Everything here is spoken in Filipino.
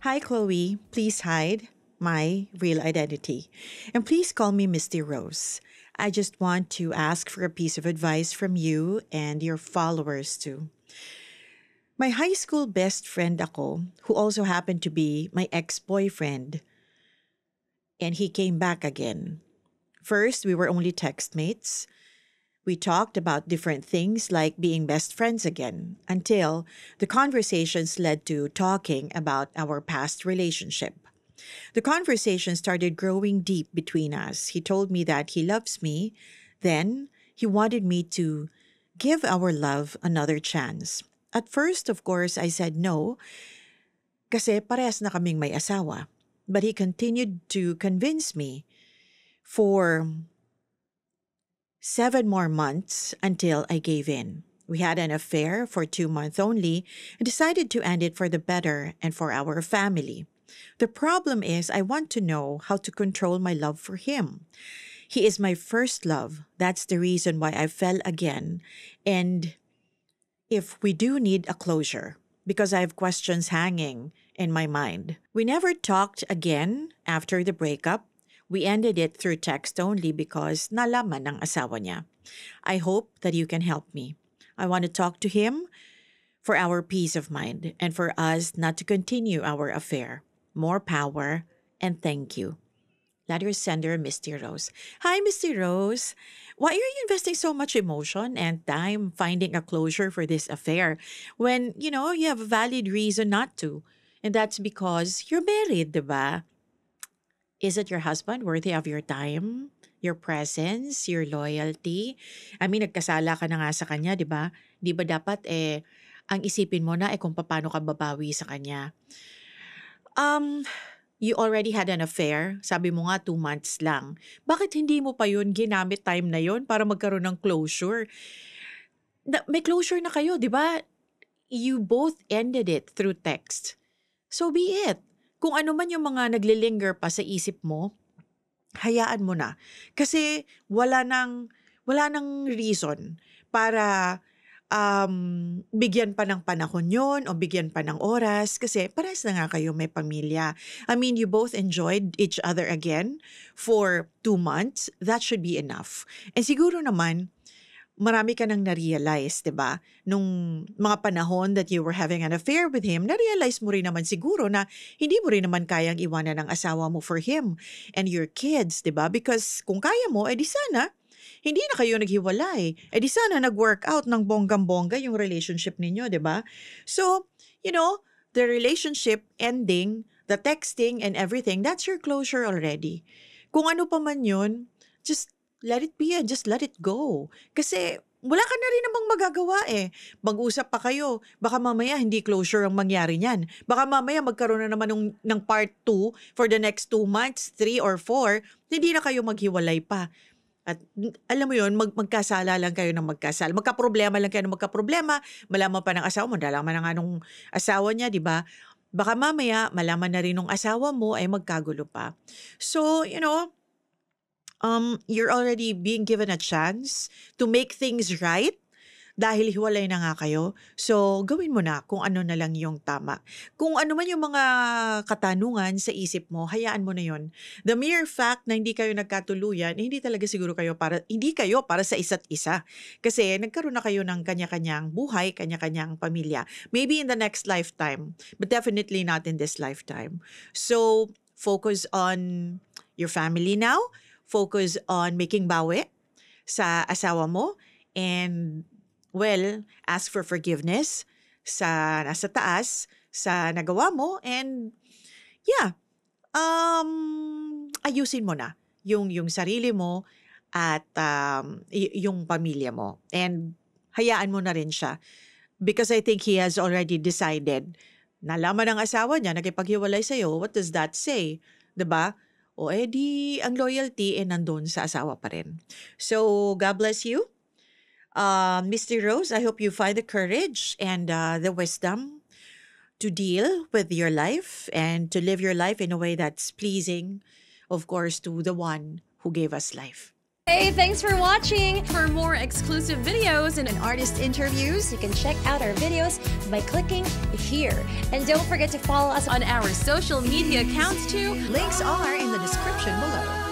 Hi, Chloe. Please hide my real identity. And please call me Misty Rose. I just want to ask for a piece of advice from you and your followers too. My high school best friend ako, who also happened to be my ex-boyfriend, and he came back again. First, we were only text mates. We talked about different things like being best friends again until the conversations led to talking about our past relationship. The conversation started growing deep between us. He told me that he loves me. Then he wanted me to give our love another chance. At first, of course, I said no kasi parehas na kaming may asawa. But he continued to convince me for 7 more months until I gave in. We had an affair for 2 months only and decided to end it for the better and for our family. The problem is, I want to know how to control my love for him. He is my first love. That's the reason why I fell again. And if we do need a closure, because I have questions hanging in my mind. We never talked again after the breakup. We ended it through text only because nalaman ng asawa niya. I hope that you can help me. I want to talk to him for our peace of mind and for us not to continue our affair. More power and thank you. Letter sender, Misty Rose. Hi, Misty Rose. Why are you investing so much emotion and time finding a closure for this affair when, you have a valid reason not to? And that's because you're married, diba? Is it your husband worthy of your time, your presence, your loyalty? I mean, nagkasala ka na nga sa kanya, di ba? Di ba dapat ang isipin mo na kung paano ka babawi sa kanya? Um, you already had an affair. Sabi mo nga 2 months lang. Bakit hindi mo pa yun ginamit time na yun para magkaroon ng closure? May closure na kayo, di ba? You both ended it through text. So be it. Kung ano man yung mga naglilinger pa sa isip mo, hayaan mo na. Kasi wala nang reason para bigyan pa ng panahon yon o bigyan pa ng oras kasi parehas na nga kayo may pamilya. I mean, you both enjoyed each other again for 2 months. That should be enough. And siguro naman, marami ka nang na-realize, 'di ba? Nung mga panahon that you were having an affair with him, na-realize mo rin naman siguro na hindi mo rin naman kayang iwanan ng asawa mo for him and your kids, 'di ba? Because kung kaya mo, edi sana hindi na kayo naghiwalay. Edi sana nag-work out ng bonggang-bongga yung relationship ninyo, 'di ba? So, the relationship ending, the texting and everything, that's your closure already. Kung ano pa man 'yun, just let it be and just let it go. Kasi wala ka na rin namang magagawa eh. Mag-usap pa kayo. Baka mamaya hindi closure ang mangyari niyan. Baka mamaya magkaroon na naman ng part 2 for the next 2 months, 3 or 4, hindi na kayo maghiwalay pa. At alam mo yun, magkasala lang kayo ng magkasala. Magkaproblema lang kayo ng magkaproblema. Malaman pa ng asawa mo, nalaman na nga nung asawa niya, di ba? Baka mamaya, malaman na rin nung asawa mo ay magkagulo pa. So, you're already being given a chance to make things right dahil hiwalay na nga kayo. So, gawin mo na kung ano na lang yung tama. Kung ano man yung mga katanungan sa isip mo, hayaan mo na yon. The mere fact na hindi kayo nagkatuluyan, hindi talaga siguro hindi kayo para sa isa't isa. Kasi nagkaroon na kayo ng kanya-kanyang buhay, kanya-kanyang pamilya. Maybe in the next lifetime, but definitely not in this lifetime. So, focus on your family now. Focus on making bawi sa asawa mo and ask for forgiveness sa nasa taas sa nagawa mo and yeah, ayusin mo na yung sarili mo at yung pamilya mo and hayaan mo na rin siya because I think he has already decided. Nalaman ng asawa niya nakipaghiwalay sa'yo, what does that say? 'Di ba? O edi ang loyalty nandun sa asawa pa rin. So, God bless you. Mr. Rose, I hope you find the courage and the wisdom to deal with your life and to live your life in a way that's pleasing, of course, to the one who gave us life. Hey, thanks for watching! For more exclusive videos and Artist interviews, you can check out our videos by clicking here. And don't forget to follow us on our social media accounts too. Links are in the description below.